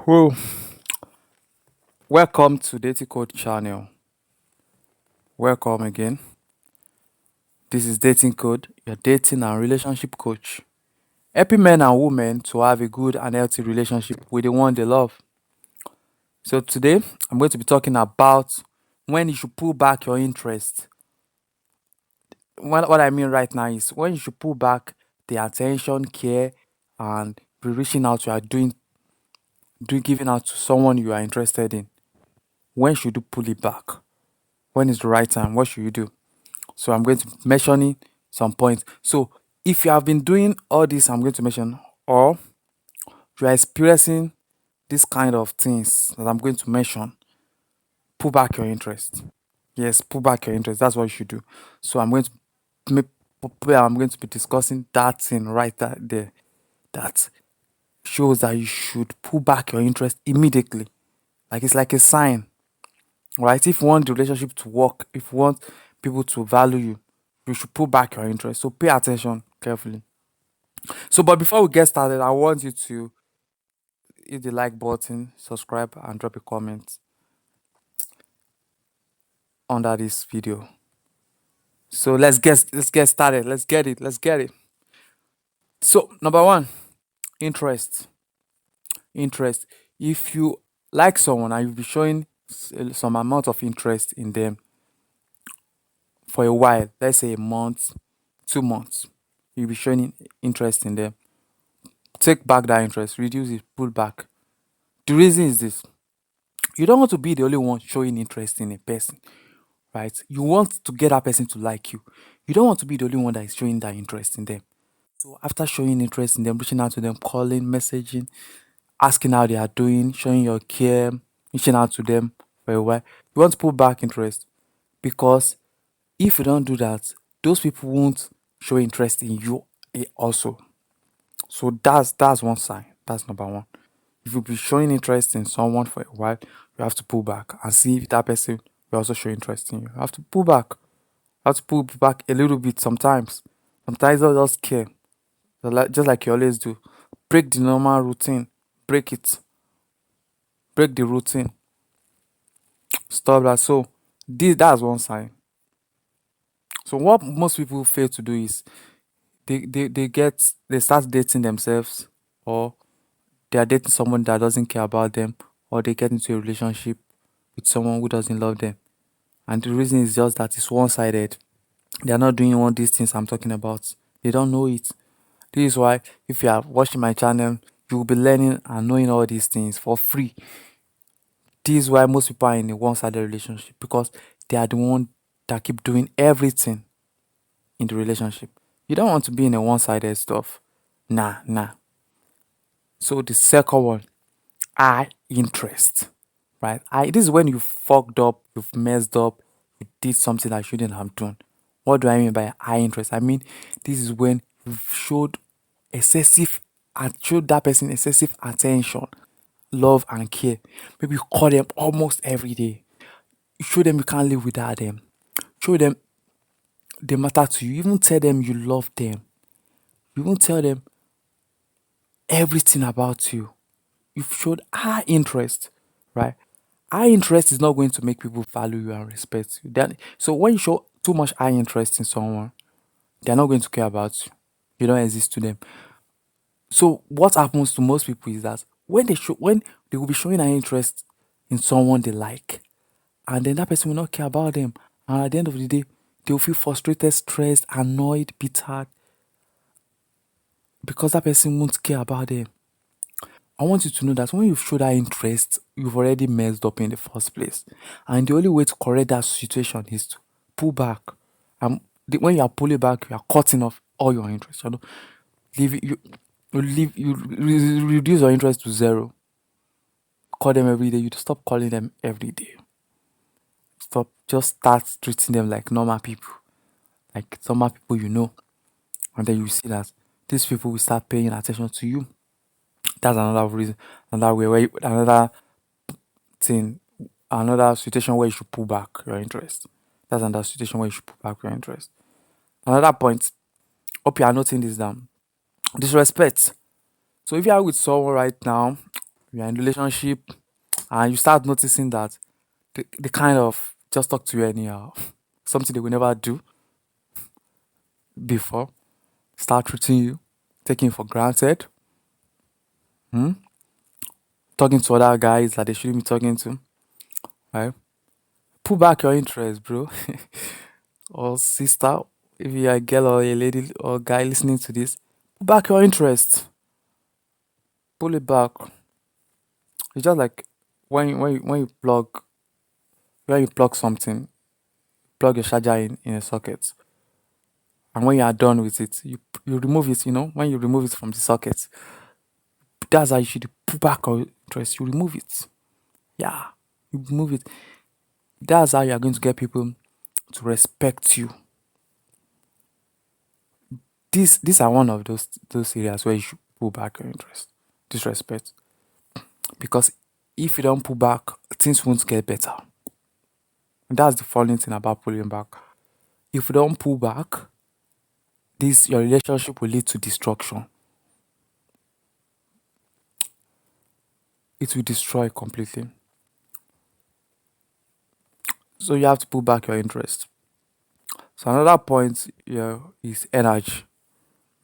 Well, welcome to Dating Code channel. Welcome again. This is Dating Code, your dating and relationship coach, helping men and women to have a good and healthy relationship with the one they love. So today, I'm going to be talking about when you should pull back your interest. What I mean right now is when you should pull back the attention, care, and be reaching out. You are doing giving out to someone you are interested in. When should you pull it back? When is the right time? What should you do? So I'm going to be mentioning some points. So if you have been doing all this, I'm going to mention, or you are experiencing this kind of things that I'm going to mention, pull back your interest. Yes, pull back your interest. That's what you should do. So make, I'm going to be discussing that thing right there. That shows that you should pull back your interest immediately. Like it's like a sign, right? If you want the relationship to work, if you want people to value you, you should pull back your interest. So pay attention carefully. So, but before we get started, I want you to hit the like button, subscribe, and drop a comment under this video. So let's get started. Let's get it. Let's get it. So number one, interest. Interest. If you like someone and you'll be showing some amount of interest in them for a while, let's say a month, 2 months, you'll be showing interest in them. Take back that interest, reduce it, pull back. The reason is this: you don't want to be the only one showing interest in a person, right? You want to get that person to like you. You don't want to be the only one that is showing that interest in them. So after showing interest in them, reaching out to them, calling, messaging, asking how they are doing, showing your care, reaching out to them for a while, you want to put back interest, because if you don't do that, those people won't show interest in you also. So that's one sign. That's number one. If you be showing interest in someone for a while, you have to pull back and see if that person will also show interest in you. You have to pull back. You have to pull back a little bit sometimes. Sometimes don't just care. Just like you always do. Break the normal routine. Break it. Break the routine. Stop that. So that's one sign. So what most people fail to do is they start dating themselves, or they are dating someone that doesn't care about them, or they get into a relationship with someone who doesn't love them. And the reason is just that it's one sided. They are not doing all these things I'm talking about. They don't know it. This is why, if you are watching my channel, you will be learning and knowing all these things for free. This is why most people are in a one sided relationship, because they are the one that keep doing everything in the relationship. You don't want to be in a one sided stuff. Nah. So the second one, eye interest. Right? This is when you fucked up, you've messed up, you did something that you shouldn't have done. What do I mean by eye interest? I mean, this is when you've showed that person excessive attention, love, and care. Maybe you call them almost every day. You show them you can't live without them. Show them they matter to you. Even tell them you love them. You even tell them everything about you. You've showed high interest, right? High interest is not going to make people value you and respect you. So when you show too much high interest in someone, they're not going to care about you. You don't exist to them. So what happens to most people is that when they will be showing an interest in someone they like, and then that person will not care about them, and at the end of the day, they will feel frustrated, stressed, annoyed, bitter, because that person won't care about them. I want you to know that when you show that interest, you've already messed up in the first place. And the only way to correct that situation is to pull back. When you are pulling back, you are cutting off all your interest. Leave it- you reduce your interest to zero. Call them every day. You stop calling them every day. Stop. Just start treating them like normal people, like normal people you know, and then you see that these people will start paying attention to you. That's another reason, another way, another thing, another situation where you should pull back your interest. That's another situation where you should pull back your interest. Another point, hope you are noting this down. Disrespect. So if you are with someone right now, you're in a relationship and you start noticing that they kind of just talk to you anyhow, something they will never do before, start treating you, taking you for granted, hmm? Talking to other guys that they shouldn't be talking to, right? Pull back your interest, bro. Or sister, if you're a girl or a lady or guy listening to this, pull back your interest. Pull it back. It's just like when you plug something, plug your charger in a socket, and when you are done with it, you remove it. You know, when you remove it from the socket, that's how you should pull back your interest. You remove it. Yeah, you remove it. That's how you are going to get people to respect you. These are one of those areas where you should pull back your interest. Disrespect. Because if you don't pull back, things won't get better. And that's the funny thing about pulling back. If you don't pull back, this your relationship will lead to destruction. It will destroy completely. So you have to pull back your interest. So another point, yeah, is energy.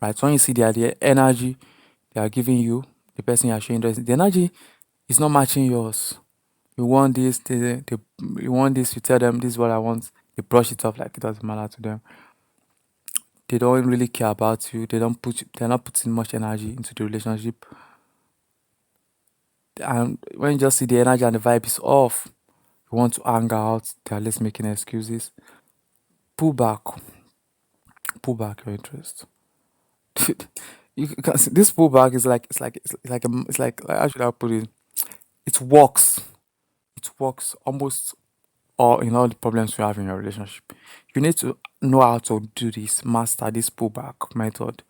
Right? So when you see the energy they are giving you, the person you are showing interest, the energy is not matching yours. You want this, you want this, you tell them this is what I want. They brush it off like it doesn't matter to them. They don't really care about you. They're not putting much energy into the relationship. And when you just see the energy and the vibe is off, you want to hang out, they're less making excuses. Pull back. Pull back your interest. You can see this pullback is like how should I put it? It works. It works almost all in all the problems you have in your relationship. You need to know how to do this, master this pullback method.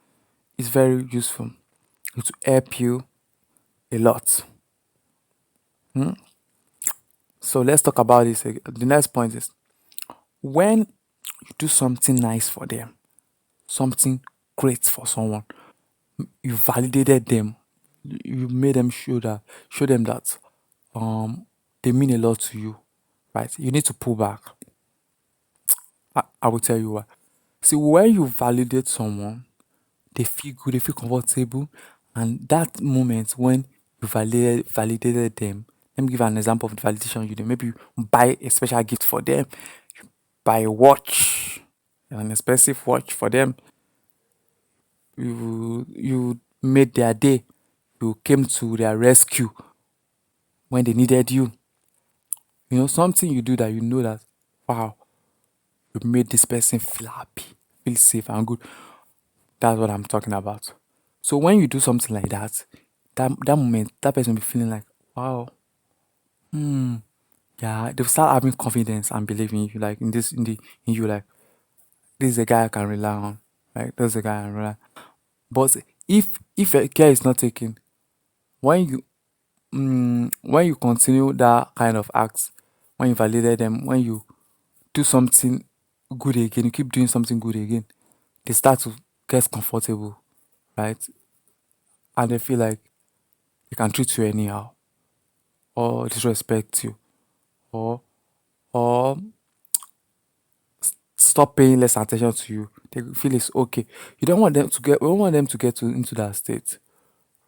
It's very useful. It will help you a lot. Hmm? So let's talk about this. The next point is when you do something nice for them, something great for someone, you validated them, you made them show them that they mean a lot to you, right? You need to pull back. I will tell you why. See, when you validate someone, they feel good, they feel comfortable, and that moment when you validated them. Let me give an example of the validation you do. Maybe you buy a special gift for them, buy a watch, an expensive watch for them. You made their day. You came to their rescue when they needed you. You know, something you do that you know that, wow, you made this person feel happy, feel safe and good. That's what I'm talking about. So when you do something like that, that moment, that person will be feeling like, wow, yeah, they'll start having confidence and believing in you, like in you, like this is a guy I can rely on. Like this is a guy I can rely on. But if a care is not taken, when you when you continue that kind of acts, when you validate them, when you do something good again, you keep doing something good again, they start to get comfortable, right? And they feel like they can treat you anyhow or disrespect you or or stop paying less attention to you. They feel it's okay. You don't want them to get into that state,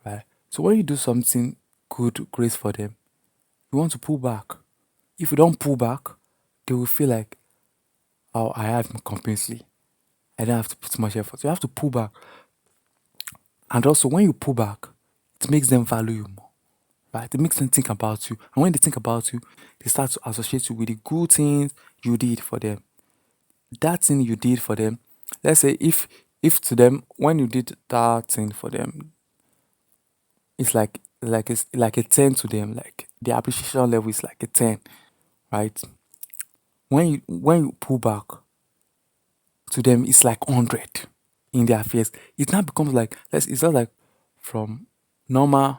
right? So when you do something good, great for them, you want to pull back. If you don't pull back, they will feel like, oh, I have him completely. I don't have to put much effort. So you have to pull back. And also when you pull back, it makes them value you more. Right? It makes them think about you. And when they think about you, they start to associate you with the good things you did for them. That thing you did for them, let's say if to them when you did that thing for them, it's like a 10 to them, like the appreciation level is like a 10, right? When you pull back to them, it's like 100 in their face. It now becomes like it's not like from normal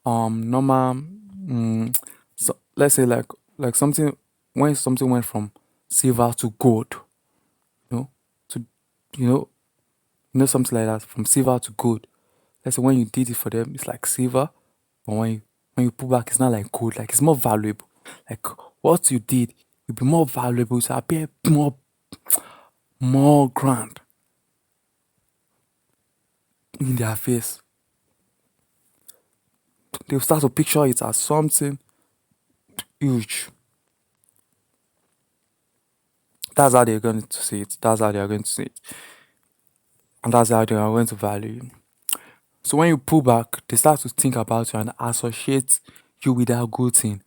normal so let's say like something when something went from silver to gold, you know, to you know something like that from silver to gold. Let's say when you did it for them, it's like silver, but when you when you pull back, it's not like gold, like it's more valuable. Like what you did will be more valuable to appear more grand in their face. They'll start to picture it as something huge. That's how they're going to see it. That's how they are going to see it. And that's how they are going to value you. So when you pull back, they start to think about you and associate you with that good thing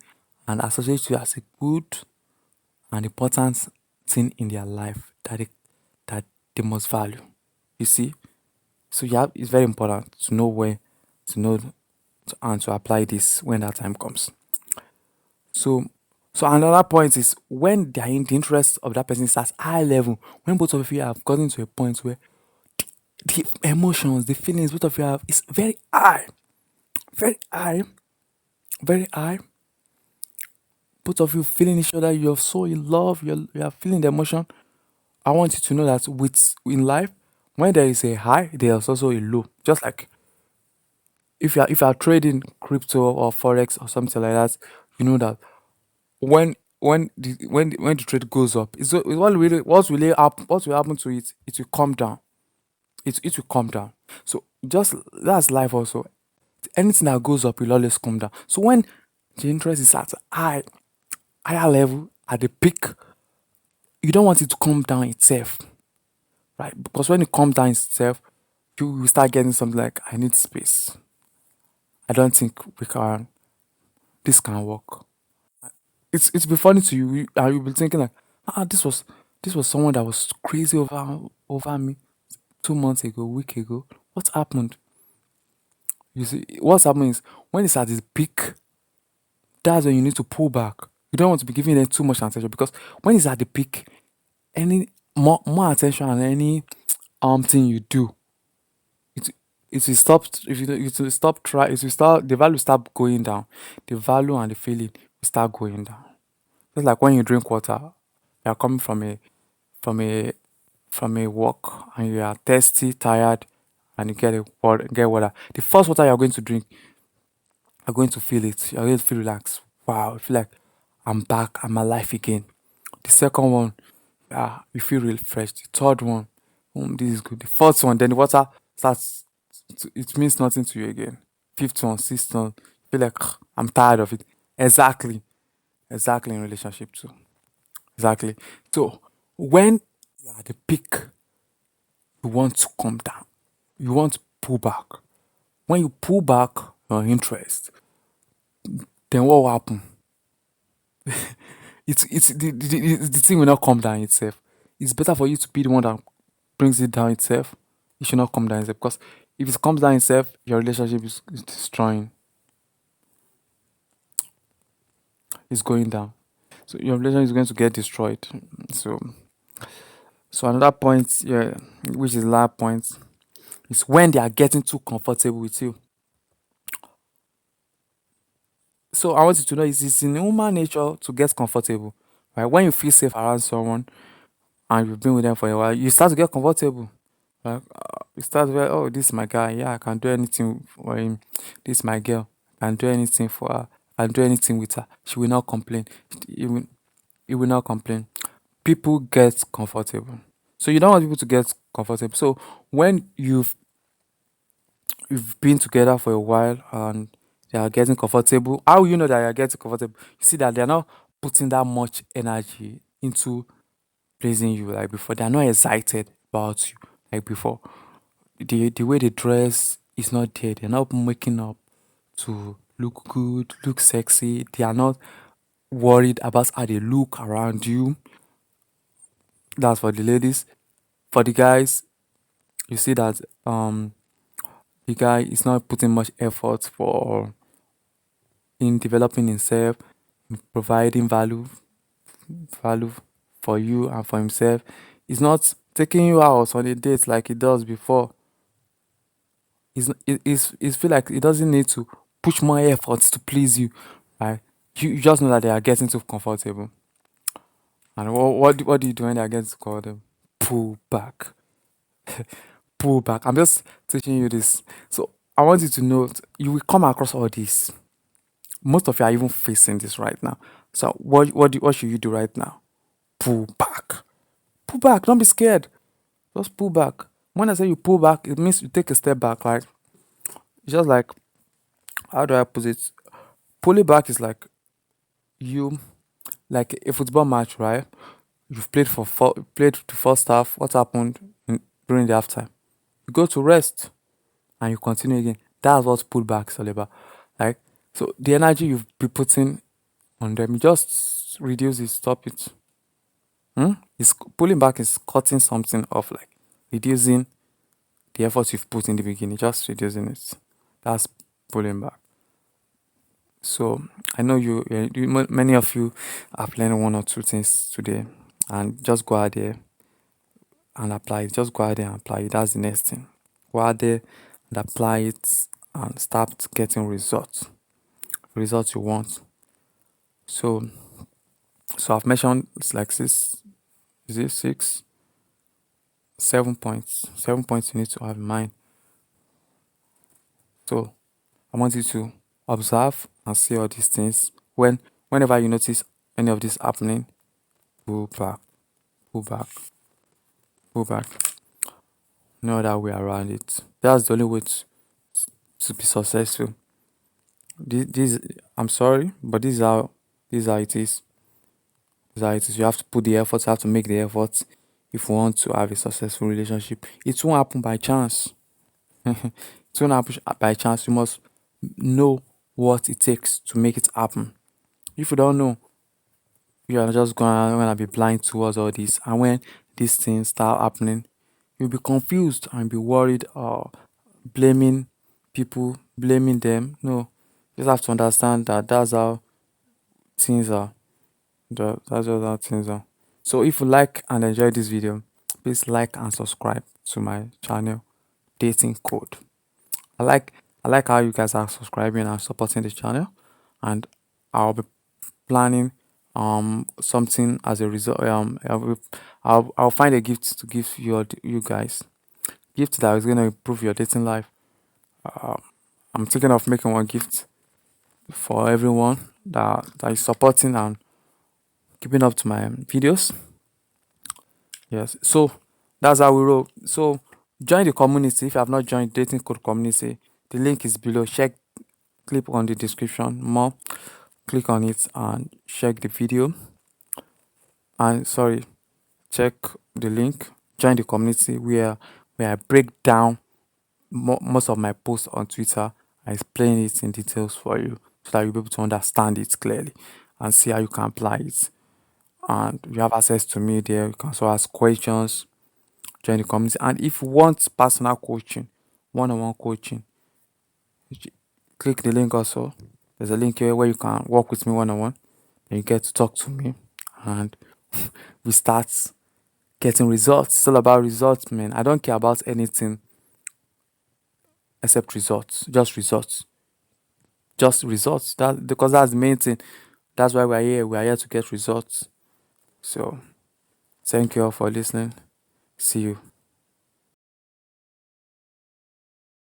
and associate you as a good and important thing in their life that they must value. You see? So it's very important to know where to know and to apply this when that time comes. So so another point is when they are in the interest of that person is at high level, when both of you have gotten to a point where the emotions, the feelings both of you have is very high, very high. Both of you feeling each other, you're so in love, you're feeling the emotion. I want you to know that with in life, when there is a high, there's also a low. Just like if you are trading crypto or forex or something like that, you know that when the trade goes up, it's what will happen to it? It will come down. It will come down. So just that's life also. Anything that goes up will always come down. So when the interest is at higher level at the peak, you don't want it to come down itself, right? Because when it comes down itself, you will start getting something like I need space. I don't think we can. This can work. It's be funny to you, and you'll be thinking like, this was someone that was crazy over me 2 months ago, a week ago. What happened? You see, what's happening is when it's at its peak, that's when you need to pull back. You don't want to be giving them too much attention because when it's at the peak, any more attention and any thing you do, it it will stop if you don't- it will stop try it will start the value start going down. The value and the feeling will start going down. Just like when you drink water, you are coming from a from a walk and you are thirsty, tired, and you get water. The first water you are going to drink, you're going to feel it. You're going to feel relaxed. Wow, I feel like I'm back, I'm alive again. The second one, you feel refreshed. The third one, this is good. The fourth one, then the water starts, it means nothing to you again. Fifth one, sixth one, you feel like I'm tired of it. Exactly, exactly in relationship too. Exactly. So when you're at the peak, you want to come down. You want to pull back. When you pull back your interest, then what will happen? The thing will not come down itself. It's better for you to be the one that brings it down itself. It should not come down itself because if it comes down itself, your relationship is destroying. It's going down. So your relationship is going to get destroyed. So so another point, yeah, which is the last point, is when they are getting too comfortable with you. So I want you to know it's in human nature to get comfortable. Right? When you feel safe around someone and you've been with them for a while, you start to get comfortable. Like you start with, oh, this is my guy. Yeah, I can do anything for him. This is my girl. I can do anything for her. I can do anything with her. She will not complain. He will not complain. People get comfortable. So you don't want people to get comfortable. So when you've been together for a while and they are getting comfortable, how will you know that you are getting comfortable? You see that they are not putting that much energy into pleasing you like before. They are not excited about you like before. The way they dress is not there. They're not making up to look good, look sexy. They are not worried about how they look around you. That's for the ladies. For the guys, you see that the guy is not putting much effort for in developing himself, in providing value for you and for himself. He's not taking you out on a date like he does before. He's feel like he doesn't need to push more efforts to please you. Right? You just know that they are getting too comfortable. And what do you do when they are getting too comfortable? Pull back. Pull back. I'm just teaching you this. So I want you to know you will come across all this. Most of you are even facing this right now. So what should you do right now? Pull back. Pull back. Don't be scared. Just pull back. When I say you pull back, it means you take a step back. Like it's just like, how do I put it? Pulling back is like you, like a football match, right? You've played played the first half. What happened during the halftime? You go to rest and you continue again. That's what pullback is all about. Like, so the energy you've been putting on them, you just reduce it, stop it. It's pulling back is cutting something off, like reducing the effort you've put in the beginning, just reducing it. That's pulling back. So I know many of you have learned one or two things today, and just go out there and apply it. Just go out there and apply it. That's the next thing. Go out there and apply it and start getting results you want. So, so I've mentioned it's like six, is it six, 7 points, 7 points you need to have in mind. So I want you to observe and see all these things. Whenever you notice any of this happening, pull back, pull back, pull back. No other way around it. That's the only way to be successful. This I'm sorry, but this is how it is. This is how it is. You have to put the effort, you have to make the effort if you want to have a successful relationship. It won't happen by chance. It won't happen by chance. You must know what it takes to make it happen. If you don't know, you are just gonna be blind towards all this. And when these things start happening, you'll be confused and be worried or blaming people, blaming them. No, you just have to understand that that's how things are. That's just how things are. So if you like and enjoy this video, please like and subscribe to my channel, Dating Code. I like I like how you guys are subscribing and supporting the channel, and I'll be planning something as a result. I'll find a gift to give you guys, gift that is gonna improve your dating life. I'm thinking of making one gift for everyone that is supporting and keeping up to my videos. Yes, so that's how we roll. So join the community if you have not joined Dating Code community. The link is below. Click on the description more, click on it and check the video. And sorry, check the link. Join the community where I break down most of my posts on Twitter. I explain it in details for you so that you'll be able to understand it clearly and see how you can apply it. And you have access to me there. You can also ask questions, join the community. And if you want personal coaching, one-on-one coaching, click the link also. There's a link here where you can work with me one-on-one. And you get to talk to me and we start getting results. It's all about results, man. I don't care about anything except results. Just results. Just results. That because that's the main thing. That's why we're here. We're here to get results. So thank you all for listening. See you.